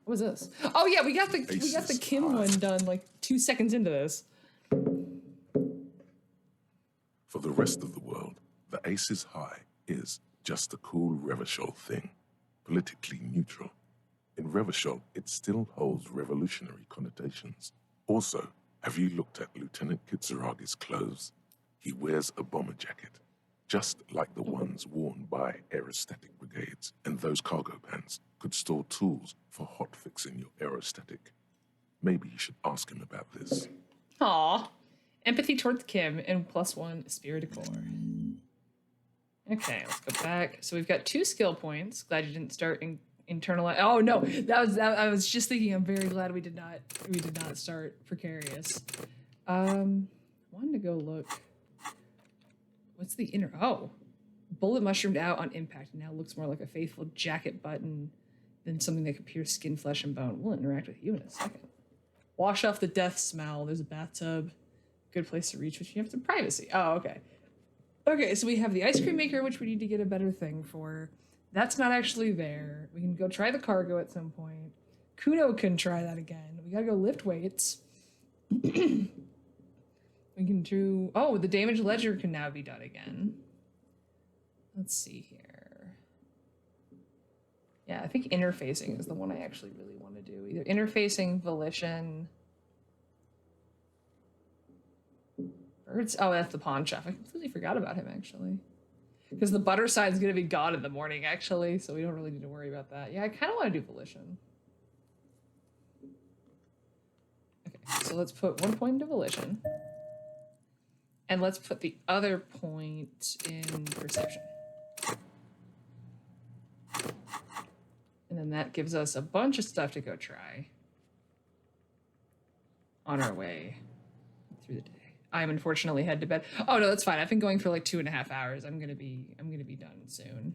What was this? Oh yeah, we got the Kim one done like 2 seconds into this. For the rest of the world, the Aces High is just a cool Revachol thing, politically neutral. In Revachol, it still holds revolutionary connotations. Also, have you looked at Lieutenant Kitsuragi's clothes? He wears a bomber jacket, just like the ones worn by aerostatic brigades, and those cargo pants could store tools for hotfixing your aerostatic. Maybe you should ask him about this. Aw. Empathy towards Kim and +1 spirit of core. Okay, let's go back. So we've got 2 skill points. Glad you didn't start internalize. Oh no, that. I was just thinking. I'm very glad we did not start precarious. Wanted to go look. What's the inner? Oh, bullet mushroomed out on impact. Now looks more like a faithful jacket button than something that could pierce skin, flesh, and bone. We'll interact with you in a second. Wash off the death smell. There's a bathtub. Good place to reach, which you have some privacy. Oh, okay. Okay, so we have the ice cream maker, which we need to get a better thing for. That's not actually there. We can go try the cargo at some point. Kuno can try that again. We gotta go lift weights. We can do... Oh, the damage ledger can now be done again. Let's see here. Yeah, I think interfacing is the one I actually really want to do. Either interfacing, volition... Birds? Oh, that's the pawn chef. I completely forgot about him, actually. Because the butter side's going to be gone in the morning, actually, so we don't really need to worry about that. Yeah, I kind of want to do volition. Okay, so let's put 1 point into volition. And let's put the other point in perception. And then that gives us a bunch of stuff to go try on our way through the day. I'm unfortunately head to bed. Oh no, that's fine. I've been going for like 2.5 hours. I'm gonna be done soon.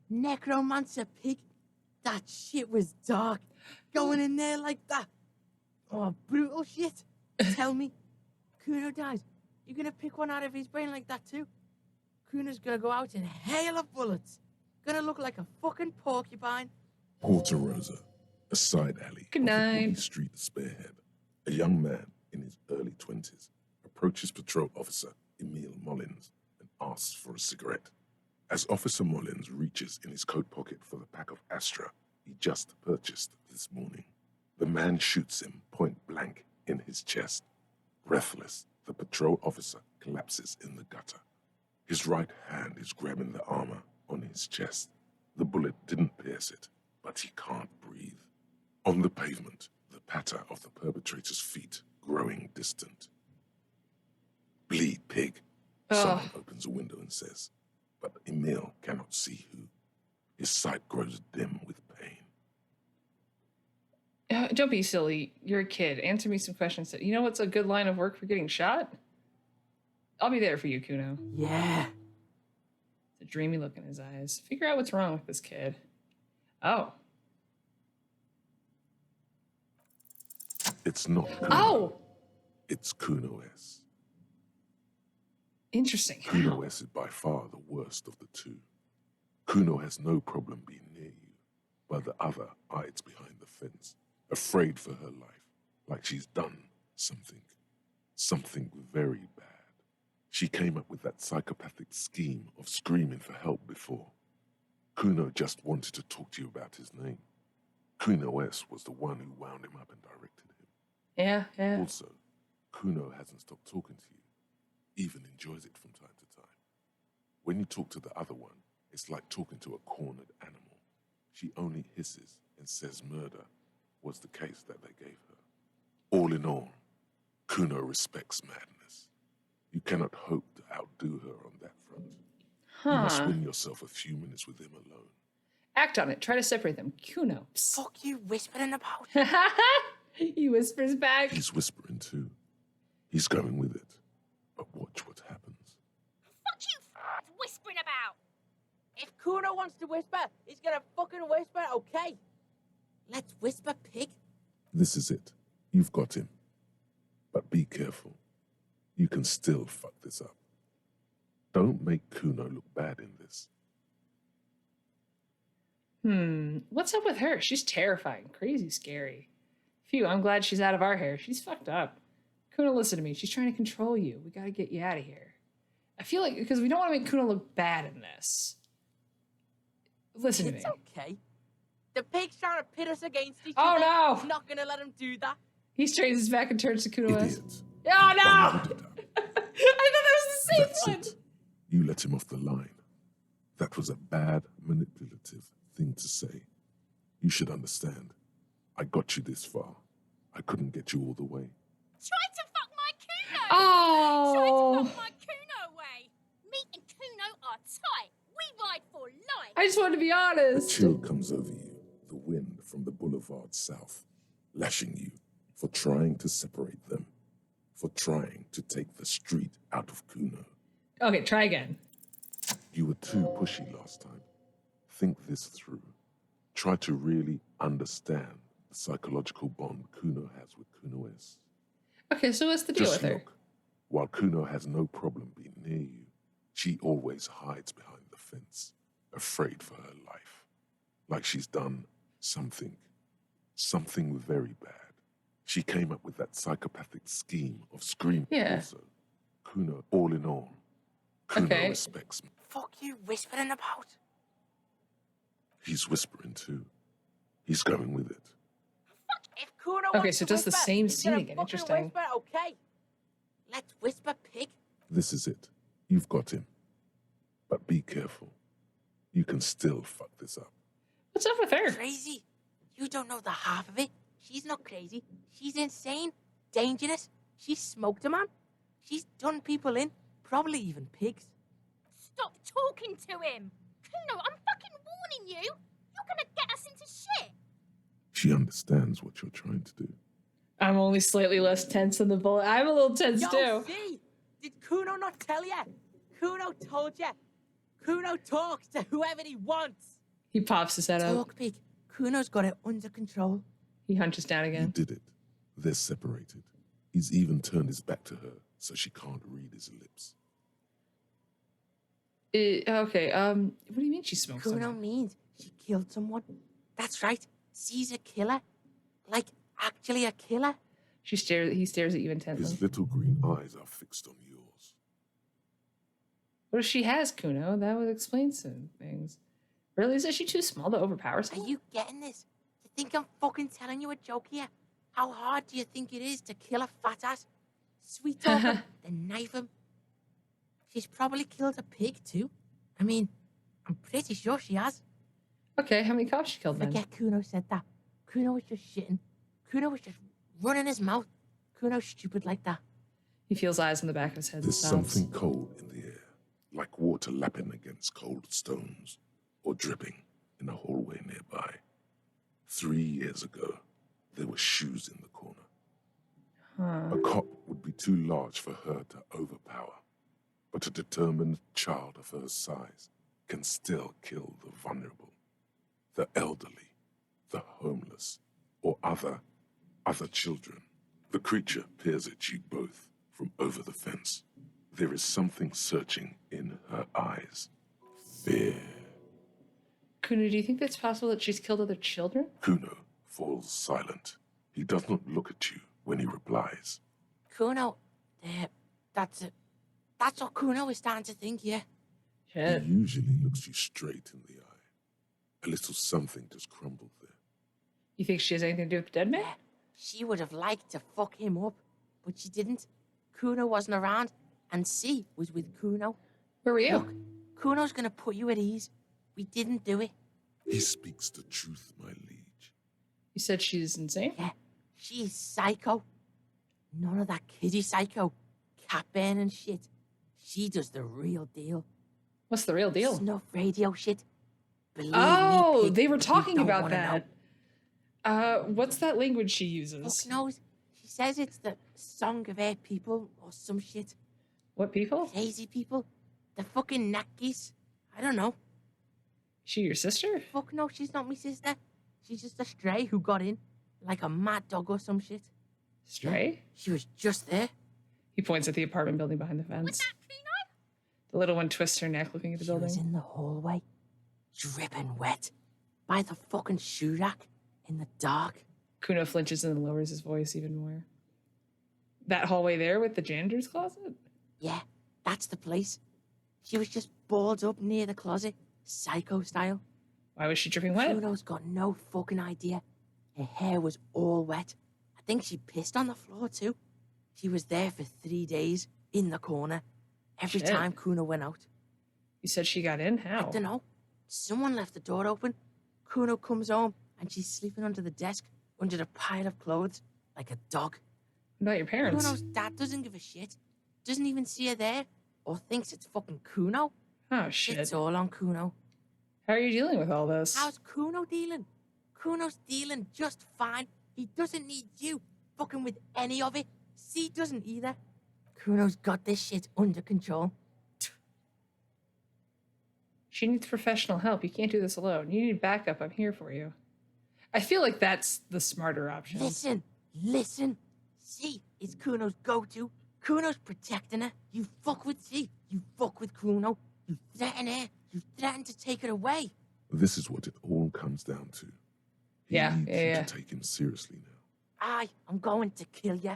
Necromancer pig. That shit was dark. Going in there like that. Oh, brutal shit. Tell me, Kuno dies. You're gonna pick one out of his brain like that too? Kuno's gonna go out in a hail of bullets. Gonna look like a fucking porcupine. Porta Rosa, a side alley Good off night. Bobby Street, Spearhead. A young man in his early 20s approaches patrol officer Emile Mullins and asks for a cigarette. As Officer Mullins reaches in his coat pocket for the pack of Astra he just purchased this morning, the man shoots him point blank in his chest. Breathless, the patrol officer collapses in the gutter. His right hand is grabbing the armor on his chest. The bullet didn't pierce it, but he can't breathe. On the pavement, the patter of the perpetrator's feet growing distant. Bleed, pig, someone opens a window and says, but Emile cannot see who. His sight grows dim with pain. Don't be silly. You're a kid. Answer me some questions. You know what's a good line of work for getting shot? I'll be there for you, Kuno. Yeah. The dreamy look in his eyes. Figure out what's wrong with this kid. Oh. It's not Kuno. Oh! It's Kuno S. Interesting. Kuno S is by far the worst of the two. Kuno has no problem being near you, while the other hides behind the fence, afraid for her life, like she's done something very bad. She came up with that psychopathic scheme of screaming for help before. Kuno just wanted to talk to you about his name. Kuno S was the one who wound him up and directed him. Yeah. Also, Kuno hasn't stopped talking to you, even enjoys it from time to time. When you talk to the other one, it's like talking to a cornered animal. She only hisses and says murder was the case that they gave her. All in all, Kuno respects madness. You cannot hope to outdo her on that front. You must win yourself a few minutes with him alone. Act on it. Try to separate them. Kuno. Fuck you whispering about? He whispers back. He's whispering too. He's going with it. But watch what happens. What you whispering about? If Kuno wants to whisper, he's gonna fucking whisper, okay? Let's whisper, pig. This is it. You've got him. But be careful. You can still fuck this up. Don't make Kuno look bad in this. What's up with her? She's terrifying, crazy, scary. Phew, I'm glad she's out of our hair. She's fucked up. Kuna, listen to me. She's trying to control you. We gotta get you out of here. I feel like, because we don't want to make Kuna look bad in this. Listen to me. It's okay. The pig's trying to pit us against each Oh, other. no! I'm not gonna let him do that. He straightens his back and turns to Kuna West. Idiot. Oh, no! I Bum-dee-da. thought that was the That's safe one. it. You let him off the line. That was a bad, manipulative thing to say. You should understand. I got you this far. I couldn't get you all the way. Tried to fuck my Kuno! Oh. Tried to fuck my Kuno away! Me and Kuno are tight. We ride for life. I just wanted to be honest. Chill comes over you, the wind from the boulevard south, lashing you for trying to separate them, for trying to take the street out of Kuno. Okay, try again. You were too pushy last time. Think this through. Try to really understand the psychological bond Kuno has with Kuno S. Okay, so what's the deal Just with her? look. While Kuno has no problem being near you, she always hides behind the fence, afraid for her life. Like she's done something very bad. She came up with that psychopathic scheme of screaming Yeah. also. Kuno, all in all, Kuno Okay. respects me. Fuck you whispering about? He's whispering too. He's going with it. If Kuno Okay, wants so to it does the whisper, same he's scene gonna again. fucking Interesting. Whisper, okay. Let's whisper, pig. This is it. You've got him. But be careful. You can still fuck this up. What's up with her? Crazy. You don't know the half of it. She's not crazy. She's insane. Dangerous. She's smoked a man. She's done people in. Probably even pigs. Stop talking to him. Kuno, I'm fucking warning you. You're gonna get us into shit. She understands what you're trying to do. I'm only slightly less tense than the bullet. I'm a little tense Yo, too. see? Did Kuno not tell you? Kuno told you. Kuno talks to whoever he wants. He pops his head out. Talk, pig. Kuno's got it under control. He hunches down You again. did it. They're separated. He's even turned his back to her so she can't read his lips. Okay, what do you mean she smokes Kuno someone? means she killed someone. That's right. She's a killer. Like, actually a killer. He stares at you intently. His little green eyes are fixed on yours. What if she has Kuno? That would explain some things. Really? Is she too small to overpower Are someone? you getting this? You think I'm fucking telling you a joke here? How hard do you think it is to kill a fat ass? Sweet talk him, then knife him. She's probably killed a pig too. I mean, I'm pretty sure she has. Okay, how many cops she killed then? Forget Kuno said that. Kuno was just shitting. Kuno was just running his mouth. Kuno's stupid like that. He feels eyes in the back of his head. There's and stops. something cold in the air, like water lapping against cold stones or dripping in a hallway nearby. 3 years ago, there were shoes in the corner. Huh. A cop would be too large for her to overpower, but a determined child of her size can still kill the vulnerable, the elderly, the homeless, or other children. The creature peers at you both from over the fence. There is something searching in her eyes. Fear. Kuno, do you think it's possible that she's killed other children? Kuno falls silent. He does not look at you when he replies. Kuno, that's it. That's what Kuno is starting to think, yeah. Shit. He usually looks you straight in the eye. A little something just crumbled there. You think she has anything to do with the dead man? Yeah, she would have liked to fuck him up, but she didn't. Kuno wasn't around, and C was with Kuno. Where were you? Look, Kuno's gonna put you at ease. We didn't do it. He speaks the truth, my liege. You said she's insane? Yeah, she's psycho. None of that kiddie psycho, cat burning shit. She does the real deal. What's the real deal? Snuff radio shit. Believe Oh, me, pig, they were you talking don't about wanna that. What's that language she uses? Fuck knows. She says it's the song of her people or some shit. What people? Crazy people. The fucking Nakis. I don't know. She your sister? Fuck no, she's not my sister. She's just a stray who got in. Like a mad dog or some shit. Stray? She was just there. He points at the apartment building behind the What's fence. that, Kuno? The little one twists her neck looking at the She was building. in the hallway. Dripping wet. by the fucking shoe rack in the dark. Kuno flinches and lowers his voice even more. That hallway there with the janitor's closet? Yeah, that's the place. She was just balled up near the closet, psycho style. Why was she dripping wet? Kuno's got no fucking idea. Her hair was all wet. I think she pissed on the floor too. She was there for 3 days, in the corner, every Shit. time Kuno went out. You said she got in? I How? don't know. Someone left the door open. Kuno comes home and she's sleeping under the desk, under the pile of clothes, like a dog. What about your parents? Kuno's dad doesn't give a shit. Doesn't even see her there, or thinks it's fucking Kuno. Oh, shit. It's all on Kuno. How are you dealing with all this? How's Kuno dealing? Kuno's dealing just fine. He doesn't need you fucking with any of it. C doesn't either. Kuno's got this shit under control. She needs professional help. You can't do this alone. You need backup. I'm here for you. I feel like that's the smarter option. Listen. C is Kuno's go-to. Kuno's protecting her. You fuck with C. You fuck with Kuno. You threaten her. You threaten to take her away. This is what it all comes down to. He Yeah, needs yeah, you yeah. to take him seriously now. I'm going to kill you.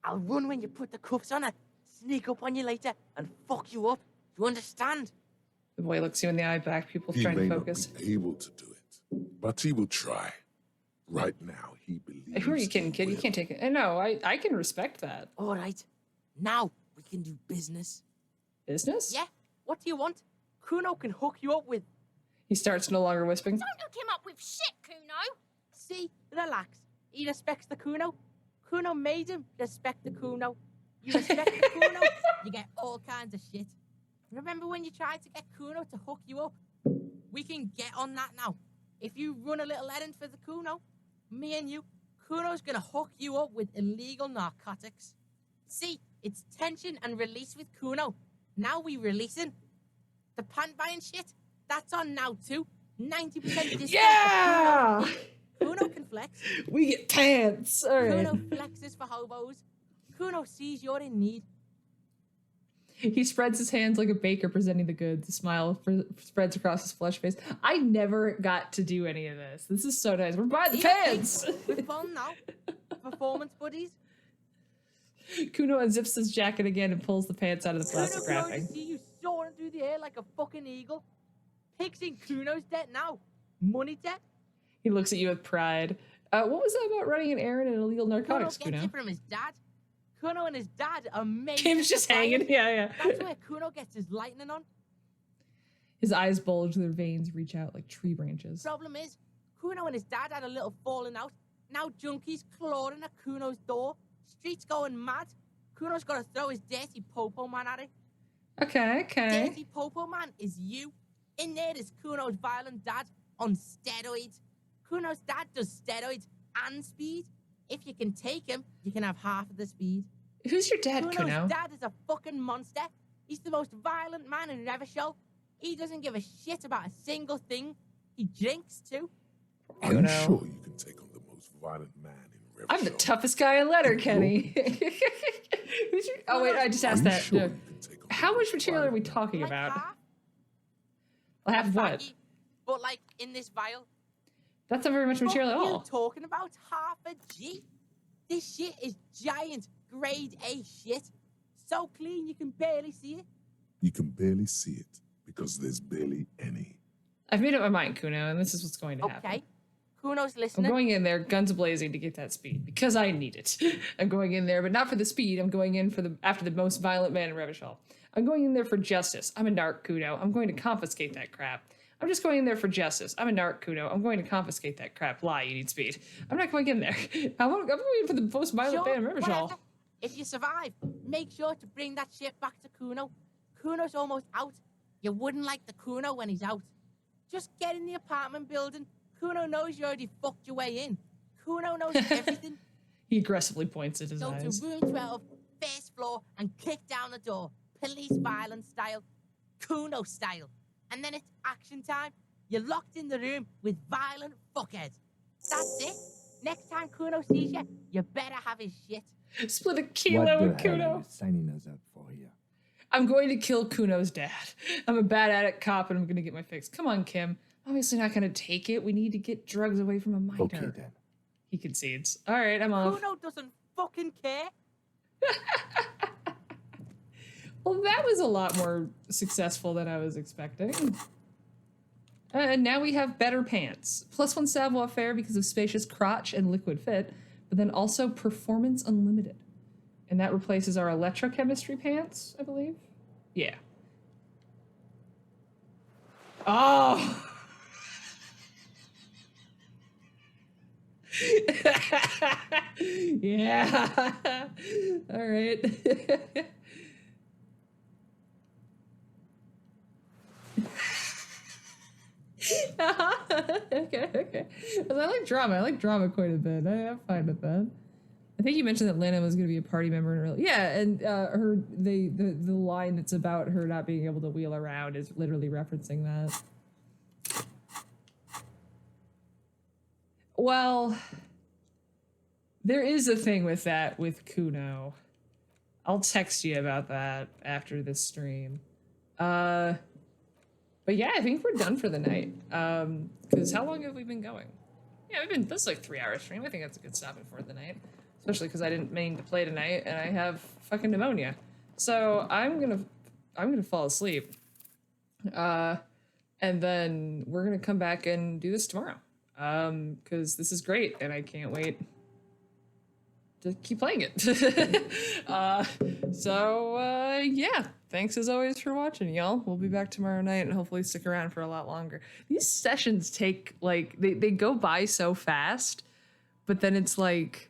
I'll run when you put the cuffs on her, sneak up on you later, and fuck you up. You understand? The boy looks you in the eye, black pupils He trying may to not focus. be able to do it, but he will try. Right now, he believes. Who are you kidding, he kid? You will. can't take it. No, I can respect that. All right. Now we can do business. Business? Yeah? What do you want? Kuno can hook you up with... He starts no longer whispering. Don't hook him up with shit, Kuno. See? Relax. He respects the Kuno. Kuno made him respect the Kuno. You respect the Kuno, you get all kinds of shit. Remember when you tried to get Kuno to hook you up? We can get on that now. If you run a little errand for the Kuno, me and you, Kuno's gonna hook you up with illegal narcotics. See, it's tension and release with Kuno. Now we releasing. The pant buying shit, that's on now too. 90% discount. Yeah! Kuno can flex. We get pants. All right. Kuno flexes for hobos. Kuno sees you're in need. He spreads his hands like a baker presenting the goods. A smile spreads across his flushed face. I never got to do any of this. This is so nice. We're buying the pants. We're fun now. Performance buddies. Kuno unzips his jacket again and pulls the pants out of the plastic Kuno can wrapping. already see you soaring through the air like a fucking eagle. Pig's in Kuno's debt now. Money debt. He looks at you with pride. What was that about running an errand and illegal Kuno narcotics, gets Kuno? it from his dad. Kuno and his dad are major Kim's just suppliers. hanging. Yeah. That's where Kuno gets his lightning on. His eyes bulge, their veins reach out like tree branches. Problem is, Kuno and his dad had a little falling out. Now junkies clawing at Kuno's door. Streets going mad. Kuno's got to throw his dirty popo man at it. Okay. Dirty popo man is you. In there is Kuno's violent dad on steroids. Kuno's dad does steroids and speed. If you can take him, you can have half of the speed. Who's your dad, Kuno's Kuno? dad is a fucking monster. He's the most violent man in Revachol. He doesn't give a shit about a single thing. He drinks too. Are you Kuno. sure you can take on the most violent man in Revachol? I'm the toughest guy in Letterkenny. Who's your... Oh wait, I just asked that. Sure No. you can take on the How most much material are we violent man? talking Like about? half, Well, half of what? faggy, but like in this vial. That's not very much material at What are you all. talking about? Half a G? This shit is giant, grade A shit. So clean you can barely see it. You can barely see it because there's barely any. I've made up my mind, Kuno, and this is what's going to happen. Okay. Kuno's I'm listening. going in there, guns blazing, to get that speed because I need it. I'm going in there, but not for the speed. I'm going in for after the most violent man in Revachol. I'm going in there for justice. I'm a narc, Kuno. I'm going to confiscate that crap. I'm just going in there for justice. I'm a narc, Kuno. I'm going to confiscate that crap. Lie, you need speed. I'm not going in there. I'm going in for the most violent man in Revachol. whatever. If you survive, make sure to bring that shit back to Kuno. Kuno's almost out. You wouldn't like the Kuno when he's out. Just get in the apartment building. Kuno knows you already fucked your way in. Kuno knows everything. He aggressively points at his Go eyes. to room 12, first floor, and kick down the door. Police violence style. Kuno style. And then it's action time. You're locked in the room with violent fuckheads. That's it. Next time Kuno sees you, you better have his shit. Split a What kilo the with hell are Kuno. you signing us up for here? I'm going to kill Kuno's dad. I'm a bad addict cop and I'm going to get my fix. Come on, Kim. Obviously not going to take it. We need to get drugs away from a minor. Okay, then. He concedes. All right, I'm off. Kuno doesn't fucking care. Well, that was a lot more successful than I was expecting. And now we have better pants. +1 savoir faire because of spacious crotch and liquid fit, but then also performance unlimited. And that replaces our electrochemistry pants, I believe. Yeah. Oh! Yeah. All right. Okay. I like drama. I like drama quite a bit. I'm fine with that. I think you mentioned that Lana was going to be a party member in early. Yeah, and the line that's about her not being able to wheel around is literally referencing that. Well, there is a thing with that with Kuno. I'll text you about that after this stream. But yeah, I think we're done for the night. Because how long have we been going? Yeah, this is like 3-hour stream. I think that's a good stopping for the night. Especially because I didn't mean to play tonight and I have fucking pneumonia. So I'm gonna fall asleep. And then we're gonna come back and do this tomorrow. Because this is great and I can't wait to keep playing it. Yeah, thanks as always for watching, y'all. We'll be back tomorrow night and hopefully stick around for a lot longer. These sessions take, like, they go by so fast, but then it's like,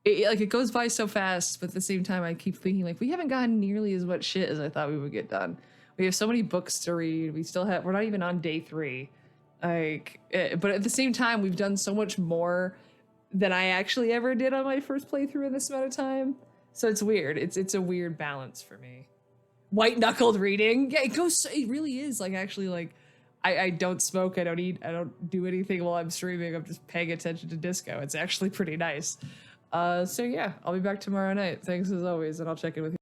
it goes by so fast, but at the same time I keep thinking, like, we haven't gotten nearly as much shit as I thought we would get done. We have so many books to read. We're not even on day 3. Like, but at the same time, we've done so much more than I actually ever did on my first playthrough in this amount of time. So it's weird. It's a weird balance for me. White knuckled reading. Yeah, it really is like actually like I don't smoke, I don't eat, I don't do anything while I'm streaming. I'm just paying attention to disco. It's actually pretty nice. So yeah, I'll be back tomorrow night. Thanks as always, and I'll check in with you.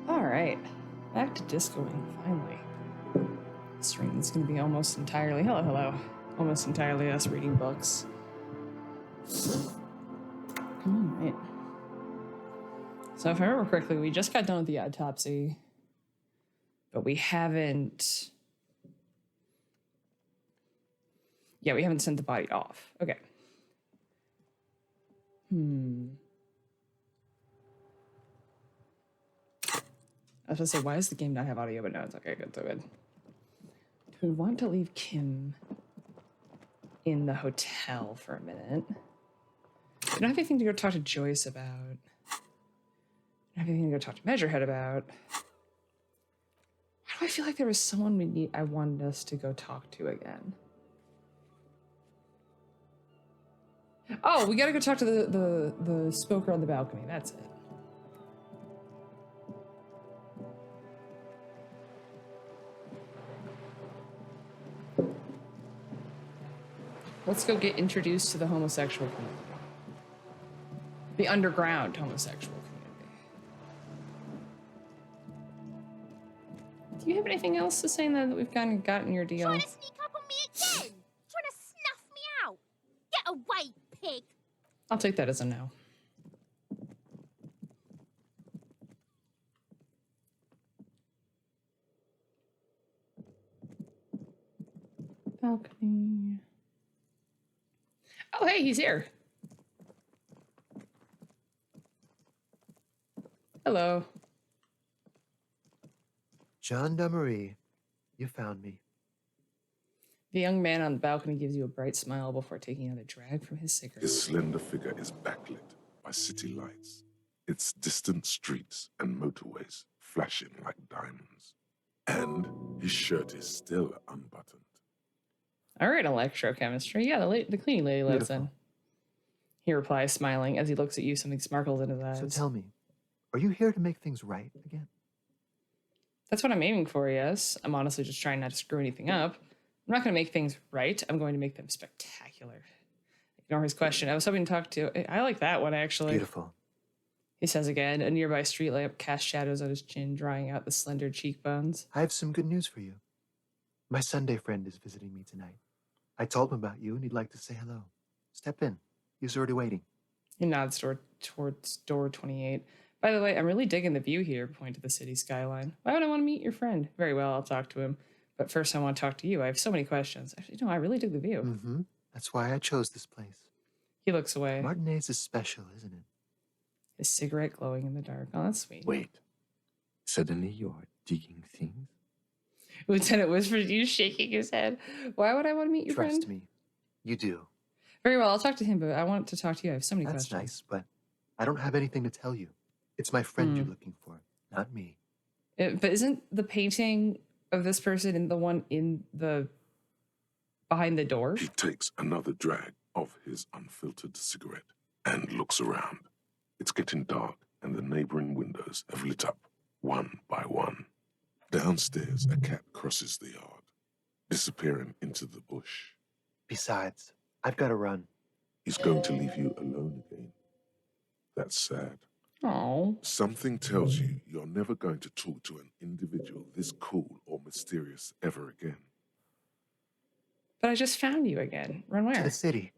All right, back to discoing finally. Stream is going to be almost entirely almost entirely us reading books. All right. So if I remember correctly, we just got done with the autopsy, but we haven't. Yeah, we haven't sent the body off. Okay. I was gonna say, why does the game not have audio? But no, it's okay. Good, so good. Do we want to leave Kim in the hotel for a minute? We don't have anything to go talk to Joyce about. We don't have anything to go talk to Measurehead about. Why do I feel like there was someone I wanted us to go talk to again? Oh, we gotta go talk to the smoker on the balcony. That's it. Let's go get introduced to the homosexual community. The underground homosexual community. Do you have anything else to say now that we've kind of gotten your deal? Trying to sneak up on me again? Trying to snuff me out? Get away, pig! I'll take that as a no. Balcony. Oh, hey, he's here. Hello. John Marie, you found me. The young man on the balcony gives you a bright smile before taking another drag from his cigarette. His slender figure is backlit by city lights, its distant streets and motorways flashing like diamonds. And his shirt is still unbuttoned. All right, electrochemistry. Yeah, the cleaning lady lives in. He replies, smiling. As he looks at you, something sparkles in his eyes. So tell me, are you here to make things right again? That's what I'm aiming for, yes. I'm honestly just trying not to screw anything up. I'm not going to make things right. I'm going to make them spectacular. Ignore his question. I was hoping to talk to... I like that one, actually. Beautiful. He says again. A nearby street lamp casts shadows on his chin, drawing out the slender cheekbones. I have some good news for you. My Sunday friend is visiting me tonight. I told him about you and he'd like to say hello. Step in. He's already waiting. He nods towards door 28. By the way, I'm really digging the view here, point to the city skyline. Why would I want to meet your friend? Very well, I'll talk to him. But first I want to talk to you. I have so many questions. Actually, no, I really dig the view. Mm-hmm. That's why I chose this place. He looks away. Martinez is special, isn't it? His cigarette glowing in the dark. Oh, that's sweet. Wait. Suddenly you're digging things? Lieutenant whispers to you, shaking his head. Why would I want to meet your friend? Trust me. You do. Very well, I'll talk to him, but I want to talk to you. I have so many That's questions. nice, but I don't have anything to tell you. It's my friend you're looking for, not me. But isn't the painting of this person in the one in the behind the door? He takes another drag of his unfiltered cigarette and looks around. It's getting dark, and the neighboring windows have lit up one by one. Downstairs, a cat crosses the yard, disappearing into the bush. Besides, I've got to run. He's going to leave you alone again. That's sad. Oh. Something tells you you're never going to talk to an individual this cool or mysterious ever again. But I just found you again. Run To where? the city.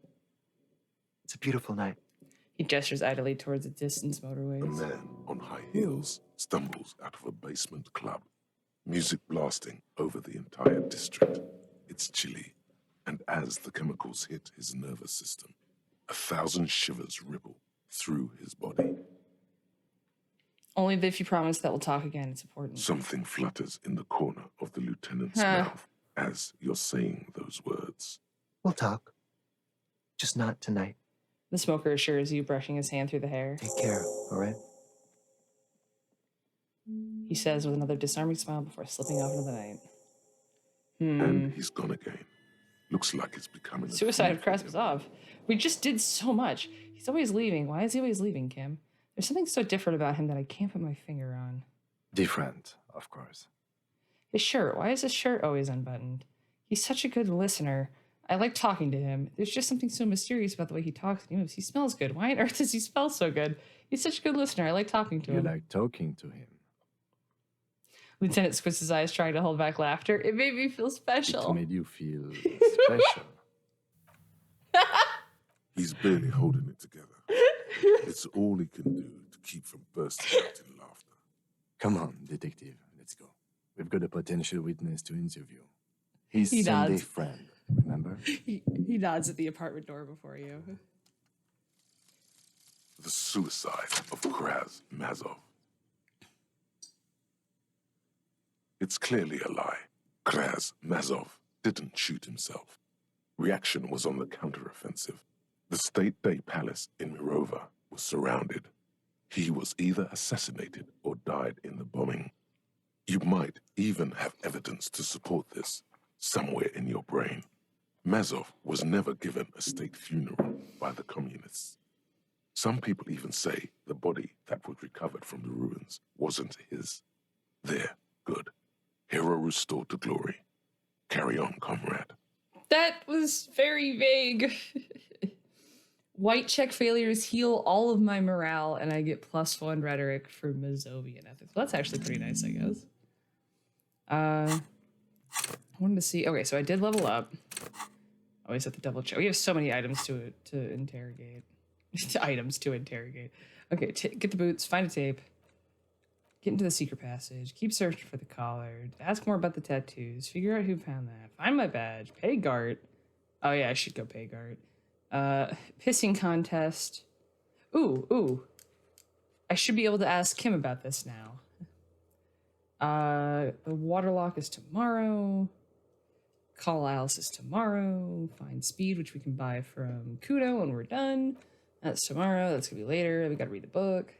It's a beautiful night. He gestures idly towards the distant A motorways. man on high heels stumbles out of a basement club, music blasting over the entire district. It's chilly, and as the chemicals hit his nervous system, 1,000 shivers ripple through his body. Only if you promise that we'll talk again. It's important. Something flutters in the corner of the lieutenant's mouth as you're saying those words. We'll talk. Just not tonight. The smoker assures you, brushing his hand through the hair. Take care, all right? He says with another disarming smile before slipping off into the night. And he's gone again. Looks like it's becoming a Suicide thing of for him. Krasnov. We just did so much. He's always leaving. Why is he always leaving, Kim? There's something so different about him that I can't put my finger on. Different, of course. His shirt. Why is his shirt always unbuttoned? He's such a good listener. I like talking to him. There's just something so mysterious about the way he talks and moves. He smells good. Why on earth does he smell so good? He's such a good listener. I like talking to You him. like talking to him. Lieutenant squints his eyes, trying to hold back laughter. It made me feel It special. made you feel special. He's barely holding it together. It's all he can do to keep from bursting out in laughter. Come on, detective. Let's go. We've got a potential witness to interview. His He Sunday nods. friend, remember? He nods at the apartment door before you. The suicide of Kraz Mazov. It's clearly a lie. Kraz Mazov didn't shoot himself. Reaction was on the counteroffensive. The State Day Palace in Mirova was surrounded. He was either assassinated or died in the bombing. You might even have evidence to support this somewhere in your brain. Mazov was never given a state funeral by the communists. Some people even say the body that was recovered from the ruins wasn't his. There, good. Hero restored to glory. Carry on, comrade. That was very vague. White check failures heal all of my morale, and I get +1 rhetoric for Mazovian ethics. Well, that's actually pretty nice, I guess. I wanted to see. Okay, so I did level up. Always have to double check. We have so many items to interrogate. Items to interrogate. Okay, get the boots. Find a tape. Get into the secret passage. Keep searching for the collar. Ask more about the tattoos. Figure out who found that. Find my badge. Pay Gart. Oh yeah, I should go pay Gart. Pissing contest. Ooh. I should be able to ask Kim about this now. The waterlock is tomorrow. Call Alice is tomorrow. Find speed, which we can buy from Kudo when we're done. That's tomorrow. That's gonna be later. We gotta read the book.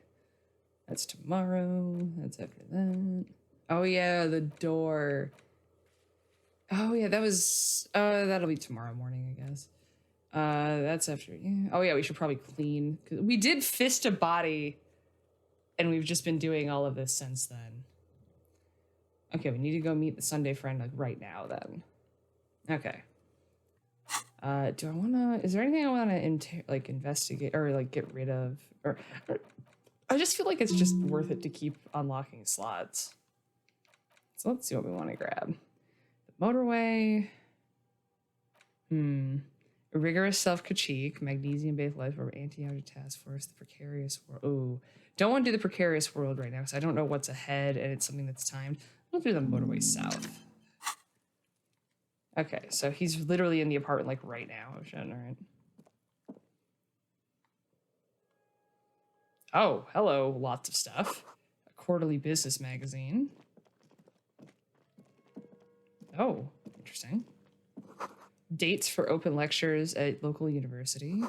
That's tomorrow. That's after that. Oh yeah, the door. Oh yeah, that was that'll be tomorrow morning, I guess. That's after. Yeah. Oh yeah, we should probably clean. 'Cause we did fist a body, and we've just been doing all of this since then. Okay, we need to go meet the Sunday friend like right now then. Okay. Do I wanna? Is there anything I wanna like investigate or like get rid of or I just feel like it's just worth it to keep unlocking slots. So let's see what we want to grab. The motorway. A rigorous self-critique, magnesium-based life or anti-outer task force, the precarious world. Oh, don't want to do the precarious world right now because I don't know what's ahead and it's something that's timed. We'll do the motorway south. Okay, so he's literally in the apartment like right now. Oh shit, all right. Oh, hello, lots of stuff. A quarterly business magazine. Oh, interesting. Dates for open lectures at local university.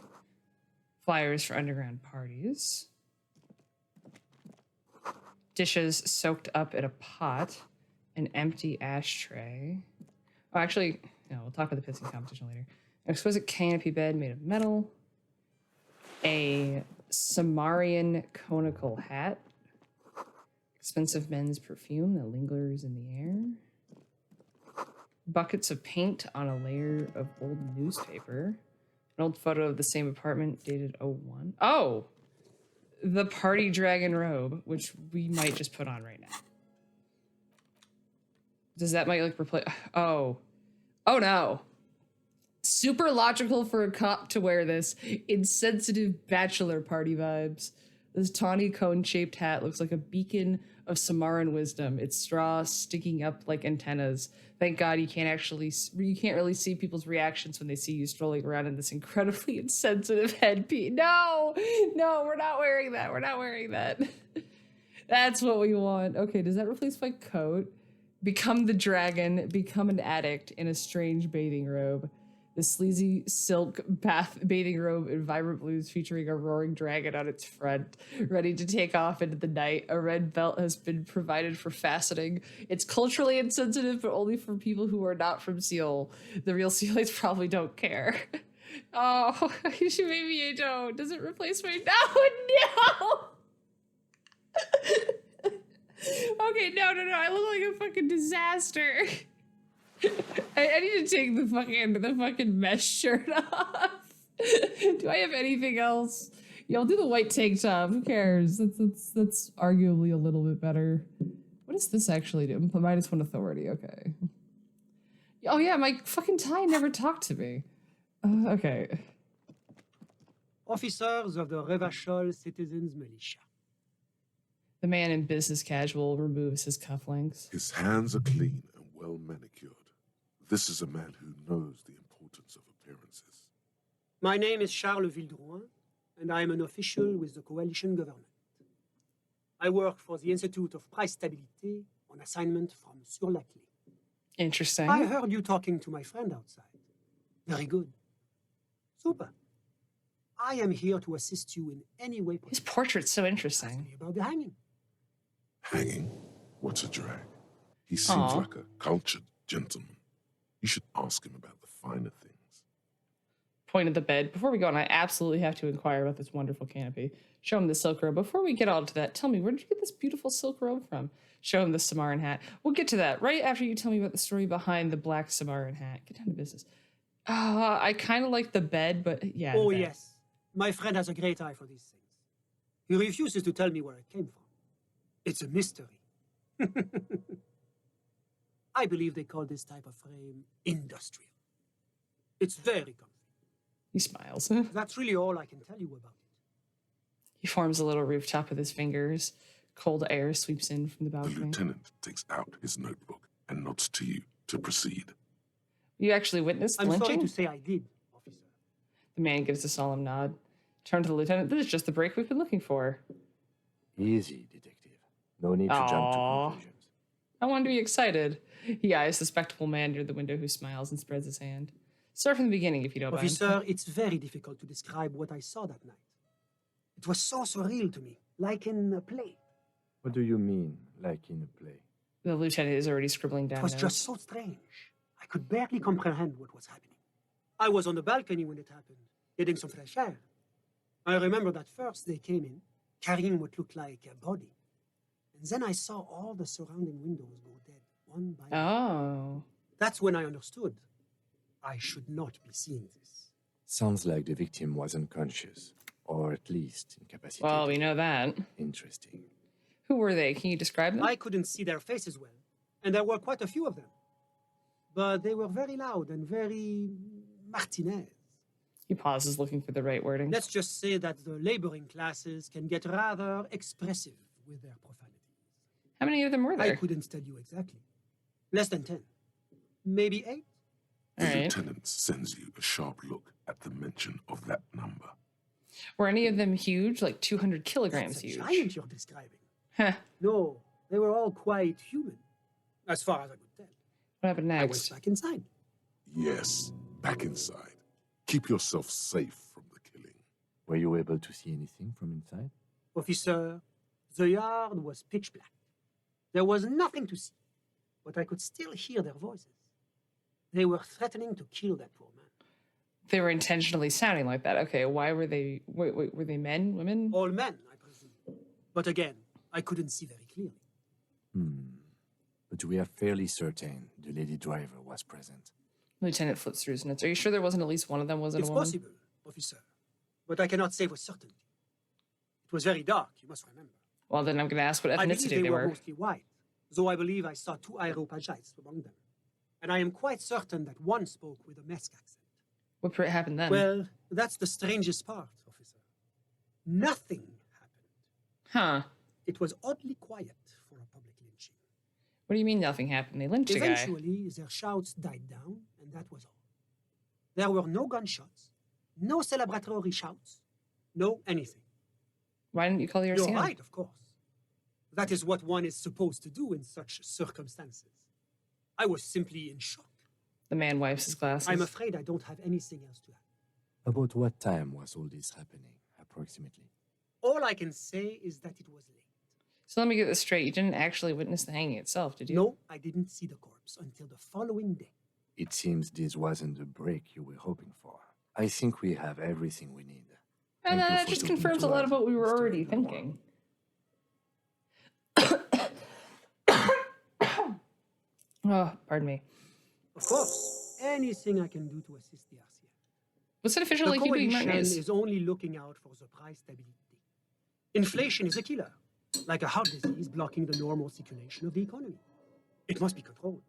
Flyers for underground parties. Dishes soaked up in a pot. An empty ashtray. Oh, actually, no, we'll talk about the pissing competition later. An exquisite canopy bed made of metal. A Samarian conical hat. Expensive men's perfume that lingers in the air. Buckets of paint on a layer of old newspaper. An old photo of the same apartment dated 01. Oh! The party dragon robe, which we might just put on right now. Does that might like replace... Oh. Oh no. Super logical for a cop to wear this. Insensitive bachelor party vibes. This tawny cone-shaped hat looks like a beacon of Samaran wisdom. Its straw sticking up like antennas. Thank God you can't really see people's reactions when they see you strolling around in this incredibly insensitive headpiece. No, we're not wearing that. We're not wearing that. That's what we want. Okay, does that replace my coat? Become the dragon, become an addict in a strange bathing robe. The sleazy silk bathing robe in vibrant blues featuring a roaring dragon on its front, ready to take off into the night. A red belt has been provided for fastening. It's culturally insensitive, but only for people who are not from Seoul. The real Seolites probably don't care. Oh, maybe I don't. Does it replace my... No! Okay, no. I look like a fucking disaster. I need to take the fucking mesh shirt off. Do I have anything else? Yeah, I'll do the white tank top. Who cares? That's arguably a little bit better. What does this actually do? -1 authority. Okay. Oh yeah, my fucking tie never talked to me. Okay. Officers of the Revachol Citizens Militia. The man in business casual removes his cufflinks. His hands are clean and well manicured. This is a man who knows the importance of appearances. My name is Charles Vildrouin, and I am an official with the coalition government. I work for the Institute of Price Stabilité on assignment from Sur-la-Clé. Interesting. I heard you talking to my friend outside. Very good. Super. I am here to assist you in any way possible. His portrait's so Ask interesting. me about the hanging. Hanging? What's a drag? He seems Aw. like a cultured gentleman. You should ask him about the finer things. Point at the bed. Before we go on, I absolutely have to inquire about this wonderful canopy. Show him the silk robe. Before we get all to that, tell me, where did you get this beautiful silk robe from? Show him the Samaran hat. We'll get to that right after you tell me about the story behind the black Samaran hat. Get down to business. I kind of like the bed, but yeah. Oh, the bed. yes. My friend has a great eye for these things. He refuses to tell me where it came from. It's a mystery. I believe they call this type of frame industrial. It's very comfy. He smiles. That's really all I can tell you about it. He forms a little rooftop with his fingers. Cold air sweeps in from the The balcony. lieutenant takes out his notebook and nods to you to proceed. You actually witnessed the I'm sorry lynching? to say I did, officer. The man gives a solemn nod. Turn to the lieutenant. This is just the break we've been looking for. Easy, detective. No need to jump to Aw. conclusions. I wanted to be excited. He eyes the spectacled man near the window who smiles and spreads his hand. Start from the beginning if you don't mind. Officer, it's very difficult to describe what I saw that night. It was so surreal to me, like in a play. What do you mean, like in a play? The lieutenant is already scribbling It down was notes. just so strange. I could barely comprehend what was happening. I was on the balcony when it happened, getting some fresh air. I remember that first they came in, carrying what looked like a body. And then I saw all the surrounding windows go dead, one by one. Oh. That's when I understood. I should not be seeing this. Sounds like the victim was unconscious. or at least incapacitated. Well, we know that. Interesting. Who were they? Can you describe them? I couldn't see their faces well, and there were quite a few of them. But they were very loud and very Martinez. He pauses, looking for the right wording. Let's just say that the laboring classes can get rather expressive with their profanities. How many of them were I there? couldn't tell you exactly. Less than 10. Maybe 8. The All right. lieutenant sends you a sharp look at the mention of that number. Were any of them huge, like 200 kilograms That's a huge? giant you're describing. Huh. No, they were all quite human, as far as I could tell. What happened I went next? back inside. Yes, back inside. Keep yourself safe from the killing. Were you able to see anything from inside? Officer, the yard was pitch black. There was nothing to see, but I could still hear their voices. They were threatening to kill that poor man. They were intentionally sounding like that. Okay, why were they? Wait, were they men, women? All men, I presume. But again, I couldn't see very clearly. But we are fairly certain the lady driver was present. Lieutenant flips through his notes. Are you sure there wasn't at least one of them? Wasn't It's a woman? possible, officer, but I cannot say with certainty. It was very dark, you must remember. Well, then I'm going to ask what I believe ethnicity they they were were. mostly white, though I believe I saw 2 Areopagites among them. And I am quite certain that one spoke with a Mesk accent. What happened then? Well, that's the strangest part, officer. Nothing happened. Huh. It was oddly quiet for a public lynching. What do you mean nothing happened? They lynched a guy. Eventually, their shouts died down, and that was all. There were no gunshots, no celebratory shouts, no anything. Why didn't you call the You're RCM? right, of course. That is what one is supposed to do in such circumstances. I was simply in shock. The man wipes his glasses. I'm afraid I don't have anything else to add. About what time was all this happening, approximately? All I can say is that it was late. So let me get this straight. You didn't actually witness the hanging itself, did you? No, I didn't see the corpse until the following day. It seems this wasn't the break you were hoping for. I think we have everything we need. And Thank you that for just talking confirms to a lot us, of what we were Mr. already Noir. thinking. Oh, pardon me. Of course, anything I can do to assist the RCM. What's it official The like you doing, coalition Martinez? is only looking out for the price stability. Inflation is a killer, like a heart disease blocking the normal circulation of the economy. It must be controlled.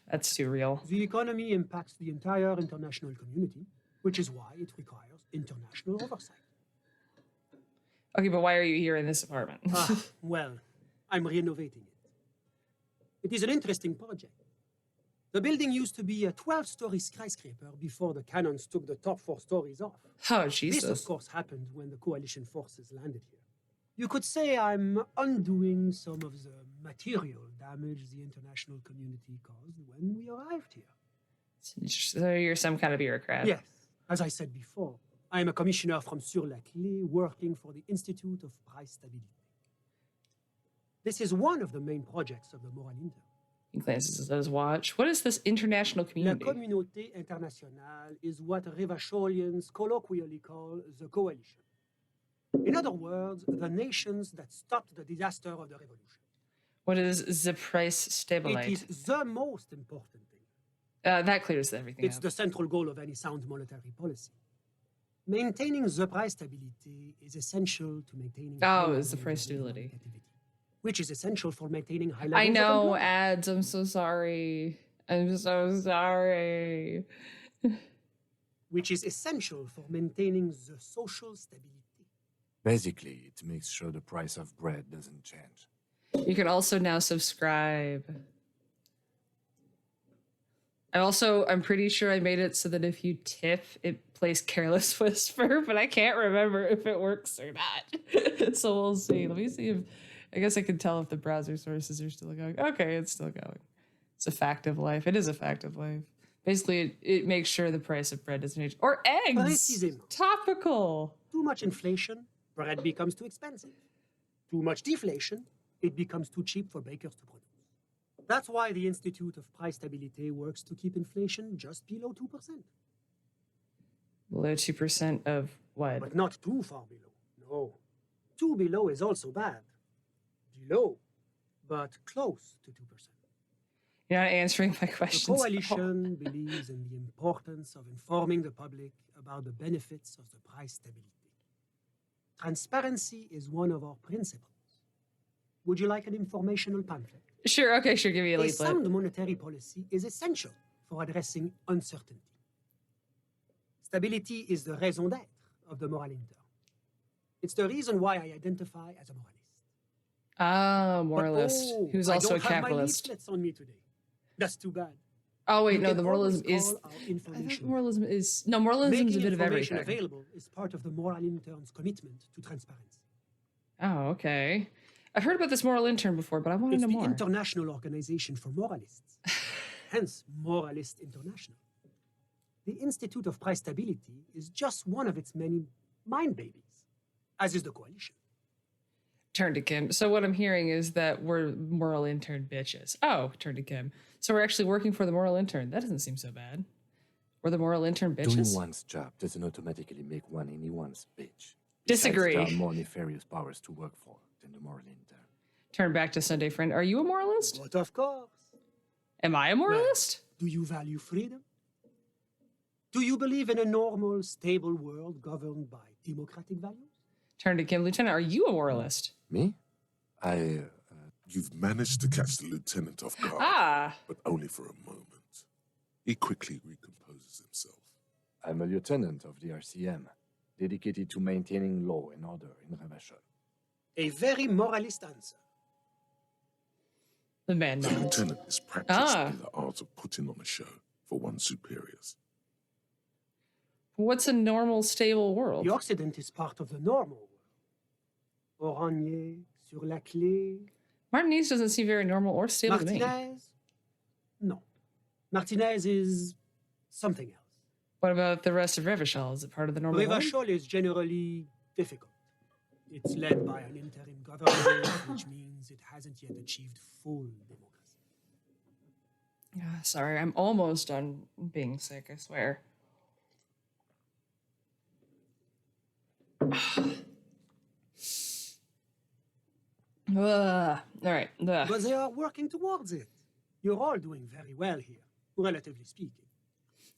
That's too real. The economy impacts the entire international community, which is why it requires international oversight. Okay, but why are you here in this apartment? Well, I'm renovating it. It is an interesting project. The building used to be a 12-story skyscraper before the cannons took the top 4 stories off. Oh, This, Jesus. of course, happened when the coalition forces landed here. You could say I'm undoing some of the material damage the international community caused when we arrived here. So you're some kind of bureaucrat. Yes, as I said before, I am a commissioner from Sur-la-Clé working for the Institute of Price Stability. This is one of the main projects of the Moral Inter. He glances at his watch. What is this international La community? Communauté Internationale is what Revacholians colloquially call the coalition. In other words, the nations that stopped the disaster of the revolution. What is the price It stabilite? is the most important thing. That clears everything It's up. the central goal of any sound monetary policy. Maintaining the price stability is essential to maintaining high it's the levels price of stability. economic activity, which is essential for maintaining high levels I of know, employment. ads. I'm so sorry. I'm so sorry. Which is essential for maintaining the social stability. Basically, it makes sure the price of bread doesn't change. You can also now subscribe. I'm pretty sure I made it so that if you tip, it plays Careless Whisper, but I can't remember if it works or not. So we'll see. Let me see if, I guess I can tell if the browser sources are still going. Okay, it's still going. It's a fact of life. It is a fact of life. Basically, it makes sure the price of bread doesn't change. Or eggs! Précisément. Topical! Too much inflation, bread becomes too expensive. Too much deflation, it becomes too cheap for bakers to produce. That's why the Institute of Price Stability works to keep inflation just below 2%. Below 2% of what? But not too far below. No. 2 below is also bad. Below, but close to 2%. You're not answering my The questions. at all. coalition believes in the importance of informing the public about the benefits of the price stability. Transparency is one of our principles. Would you like an informational pamphlet? Sure, okay, sure, give me a A leaflet. sound monetary policy is essential for addressing uncertainty. Stability is the raison d'être of the moral intern. It's the reason why I identify as a moralist. Ah, But, moralist, who's I also a don't have my capitalist. leaflets on me today. That's too bad. Oh wait, You no, can the always moralism is. call our I thought information. moralism is no moralism is a Making bit of information everything. available is part of the moral intern's commitment to transparency. Oh, okay. I've heard about this moral intern before, but I want to It's know the more. International Organization for Moralists, hence Moralist International. The Institute of Price Stability is just one of its many mind babies, as is the coalition. Turn to Kim. So what I'm hearing is that we're moral intern bitches. Oh, turn to Kim. So we're actually working for the moral intern. That doesn't seem so bad. We're the moral intern Doing bitches. one's job doesn't automatically make one anyone's bitch. Disagree. Besides, there are more nefarious powers to work for than the moral intern. Turn back to Sunday friend. Are you a moralist? But of course. Am I a moralist? Do you value freedom? Do you believe in a normal, stable world governed by democratic values? Turn to Kim. Lieutenant, are you a moralist? Me? You've managed to catch the lieutenant off guard, Ah. but only for a moment. He quickly recomposes himself. I'm a lieutenant of the RCM, dedicated to maintaining law and order in Ravachol. A very moralist answer. The man The nods. lieutenant is practiced Ah. in the art of putting on a show for one's superiors. What's a normal, stable world? The Occident is part of the normal world. Oranje, sur la clé, Martinez doesn't seem very normal or stable to me. Martinez? No. Martinez is something else. What about the rest of Revachol? Is it part of the normal world? Revachol is generally difficult. It's led by an interim government, which means it hasn't yet achieved full democracy. Ah, sorry, I'm almost done being sick, I swear. All right. Ugh. But they are working towards it. You're all doing very well here, relatively speaking.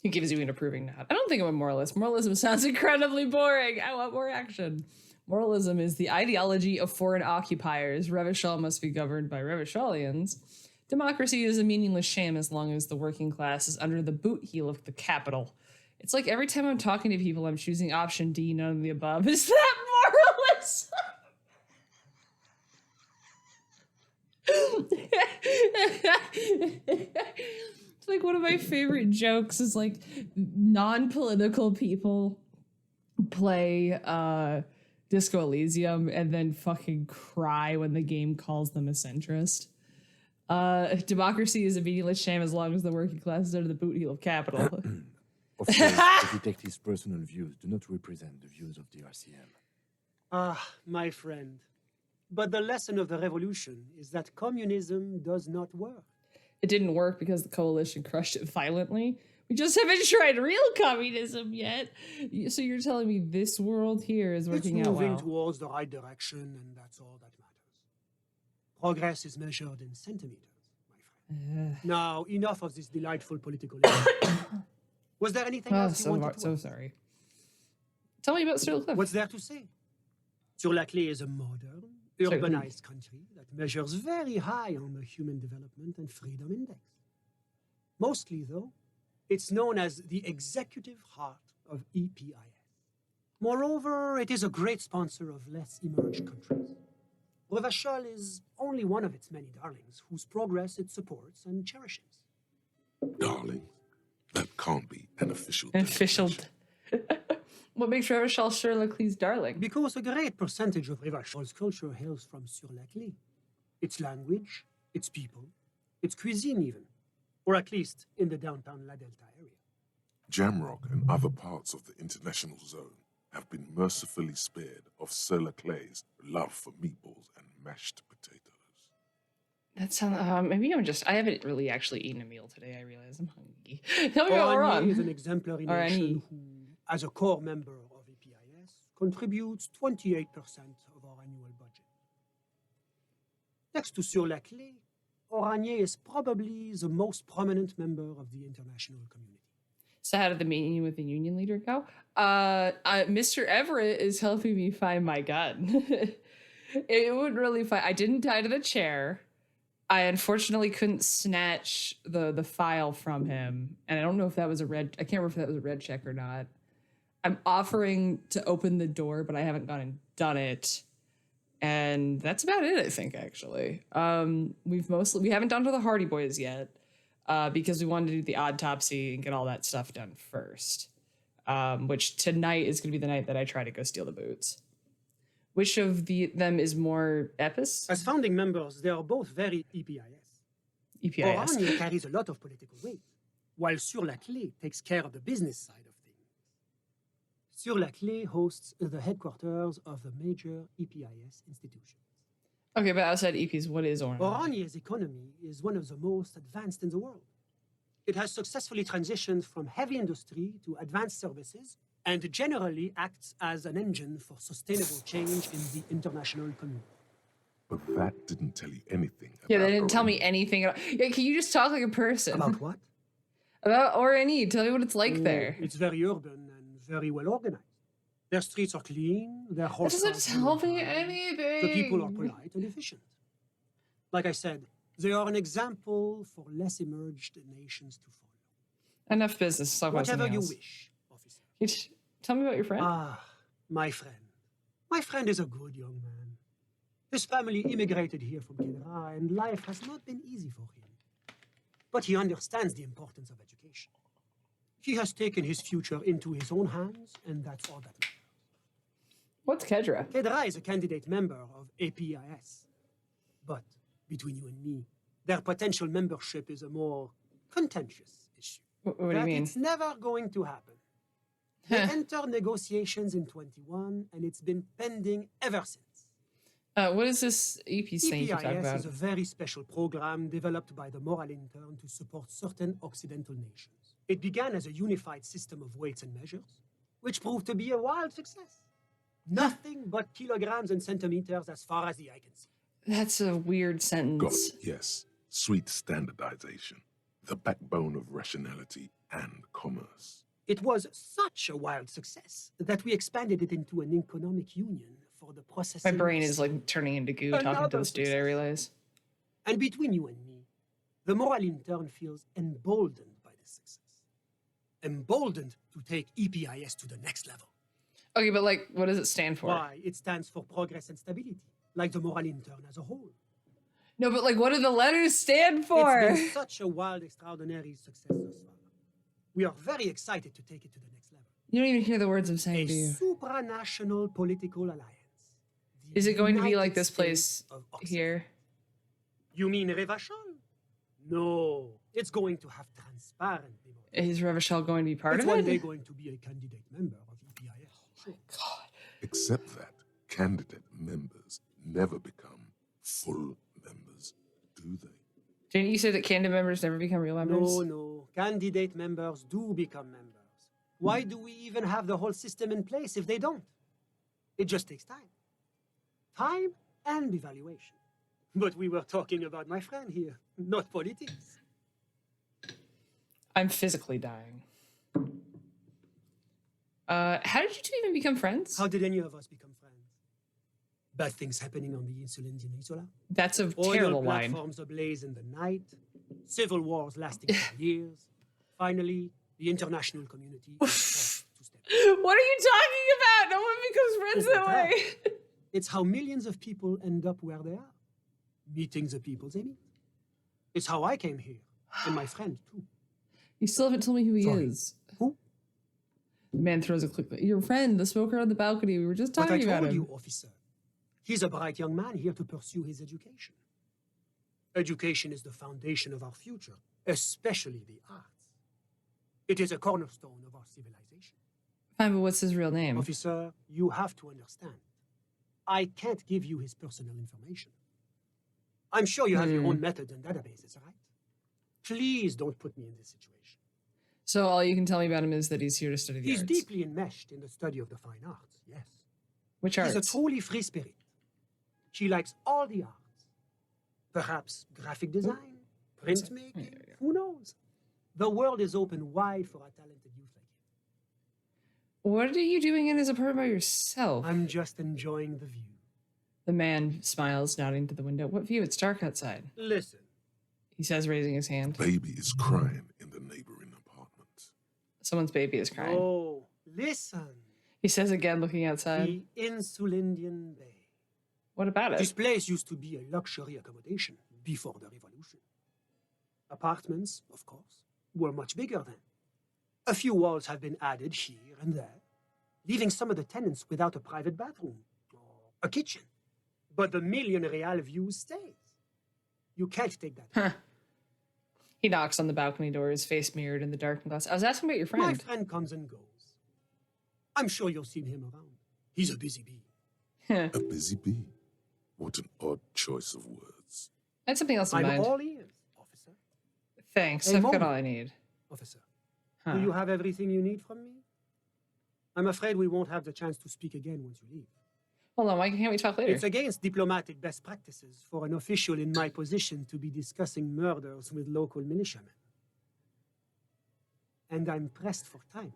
He gives you an approving nod. I don't think I'm a moralist. Moralism sounds incredibly boring. I want more action. Moralism is the ideology of foreign occupiers. Revachol must be governed by Revacholians. Democracy is a meaningless sham as long as the working class is under the boot heel of the capital. It's like every time I'm talking to people, I'm choosing option D, none of the above. Is that moralist? It's like one of my favorite jokes is like non-political people play Disco Elysium and then fucking cry when the game calls them a centrist. Democracy is a meaningless sham as long as the working class is under the boot heel of capital. Of course, the detective's personal views do not represent the views of the RCM. Ah, my friend. But the lesson of the revolution is that communism does not work. It didn't work because the coalition crushed it violently. We just haven't tried real communism yet. So you're telling me this world here is working It's out moving well? towards the right direction, and that's all that matters. Progress is measured in centimeters, my friend. Now, enough of this delightful political issue. Was there anything else you wanted to so ask? sorry. Tell me about Cyril Cliff. What's there to say? Sur la Clé is a modern, Sorry, urbanized country that measures very high on the Human Development and Freedom Index. Mostly, though, it's known as the executive heart of EPIS. Moreover, it is a great sponsor of less emerged countries. Revachol is only one of its many darlings whose progress it supports and cherishes. Darling, that can't be an official Official. designation. What makes Revachol Shirley darling? Because a great percentage of Revachol's culture hails from Sur la Clé. Its language, its people, its cuisine even. Or at least in the downtown La Delta area. Jamrock and other parts of the international zone have been mercifully spared of Sur la Clé's love for meatballs and mashed potatoes. That sounds. Maybe I haven't really actually eaten a meal today. I realize I'm hungry. Tell me what we're Oranje is an on. exemplary Oranje. nation who, as a core member of EPIS, contributes 28% of our annual budget. Next to Sur la Clé, Oranje is probably the most prominent member of the international community. So how did the meeting with the union leader go? Mr. Everett is helping me find my gun. It would really find. I didn't die to the chair. I unfortunately couldn't snatch the file from him, and I don't know if that was a red. I can't remember if that was a red check or not. I'm offering to open the door, but I haven't gone and done it. And that's about it, I think, actually. We haven't done to the Hardy Boys yet, because we wanted to do the autopsy and get all that stuff done first. Which tonight is going to be the night that I try to go steal the boots. Which of them is more Epis? As founding members, they are both very EPIS. EPIS. Oranje carries a lot of political weight, while Sur la Clé takes care of the business side of things. Sur la Clé hosts the headquarters of the major EPIS institutions. Okay, but outside EPs, what is Orange? Oranje's economy is one of the most advanced in the world. It has successfully transitioned from heavy industry to advanced services and generally acts as an engine for sustainable change in the international community. But that didn't tell you anything. Yeah, about they didn't tell me Orange. anything at all. Yeah, can you just talk like a person? About what? About Orani. Tell me what it's like there. It's very urban and very well organized. Their streets are clean, their That horses doesn't tell me anything. The people are polite and efficient. Like I said, they are an example for less emerged nations to follow. Enough business. Talk about Whatever something you else. wish, officer. Tell me about your friend. Ah, my friend. My friend is a good young man. His family immigrated here from Kedra, and life has not been easy for him. But he understands the importance of education. He has taken his future into his own hands, and that's all that matters. What's Kedra? Kedra is a candidate member of APIS. But between you and me, their potential membership is a more contentious issue. What do you mean? It's never going to happen. They entered negotiations in 21, and it's been pending ever since. What is this EP thing you talk EPIS about? is a very special program developed by the Moral Intern to support certain Occidental nations. It began as a unified system of weights and measures, which proved to be a wild success. Nothing but kilograms and centimeters as far as the eye can see. That's a weird Got sentence. it, yes. Sweet standardization. The backbone of rationality and commerce. It was such a wild success that we expanded it into an economic union for the processing. My brain of is like turning into goo talking to Another this dude, I success. realize. And between you and me, the Moral Intern feels emboldened by this success. Emboldened to take EPIS to the next level. Okay, but like, what does it stand for? Why? It stands for progress and stability, like the Moral Intern as a whole. No, but like, what do the letters stand for? It's been such a wild, extraordinary success thus far. We are very excited to take it to the next level. You don't even hear the words I'm A saying, do you? supranational political alliance. The Is it going to be like United this place States of Occident. here? You mean Revachol? No, it's going to have transparent democracy. Is Revachol going to be part It's of one it? day going to be a candidate member of EPIS. Sure. God. Except that candidate members never become full members, do they? Didn't you say that candidate members never become real members? No. Candidate members do become members. Why do we even have the whole system in place if they don't? It just takes time. Time and evaluation. But we were talking about my friend here, not politics. I'm physically dying. How did you two even become friends? How did any of us become friends? Bad things happening on the Insulan Peninsula. That's a Oil terrible line. platforms ablaze in the night. Civil wars lasting for years. Finally, the international community is forced to step in. What are you talking about? No one becomes friends It's that the way. It's how millions of people end up where they are, meeting the people they meet. It's how I came here, and my friend too. You still haven't told me who he Sorry. is. Who? The man throws a click. Your friend, the smoker on the balcony. We were just But I talking about told him. you, officer, he's a bright young man here to pursue his education. Education is the foundation of our future, especially the arts. It is a cornerstone of our civilization. Fine, but what's his real name? Officer, you have to understand. I can't give you his personal information. I'm sure you have your own methods and databases, right? Please don't put me in this situation. So all you can tell me about him is that he's here to study the He's arts. deeply enmeshed in the study of the fine arts, yes. Which He's a arts? truly free spirit. She likes all the arts. Perhaps graphic design, printmaking, who knows? The world is open wide for a talented youth like you. What are you doing in his apartment by yourself? I'm just enjoying the view. The man smiles, nodding to the window. What view? It's dark outside. Listen, He says, raising his hand. Baby is crying in the neighboring apartment. Someone's baby is crying. oh, listen. He says again, looking outside. The Insulindian Bay. What about This it? place used to be a luxury accommodation before the revolution. Apartments, of course, were much bigger then. A few walls have been added here and there, leaving some of the tenants without a private bathroom or a kitchen. But the million real view stays. You can't take that. Huh. He knocks on the balcony door, his face mirrored in the darkened glass. I was asking about your My friend. friend comes and goes. I'm sure you'll see him around. He's a busy bee. A busy bee. What an odd choice of words. I had something else in I'm mind. all ears, officer. Thanks. Hey, I've got Mom. all I need. Officer, Huh. do you have everything you need from me? I'm afraid we won't have the chance to speak again once you leave. Hold on. Why can't we talk later? It's against diplomatic best practices for an official in my position to be discussing murders with local militiamen. And I'm pressed for time.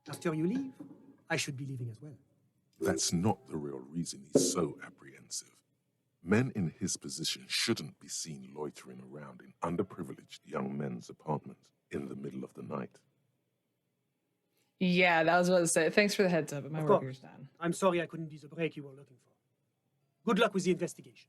After you leave, I should be leaving as well. That's not the real reason he's so apprehensive. Men in his position shouldn't be seen loitering around in underprivileged young men's apartments in the middle of the night. Yeah, that was what I was saying. Thanks for the heads up, but my Of work course. here's done. I'm sorry I couldn't be the break you were looking for. Good luck with the investigation.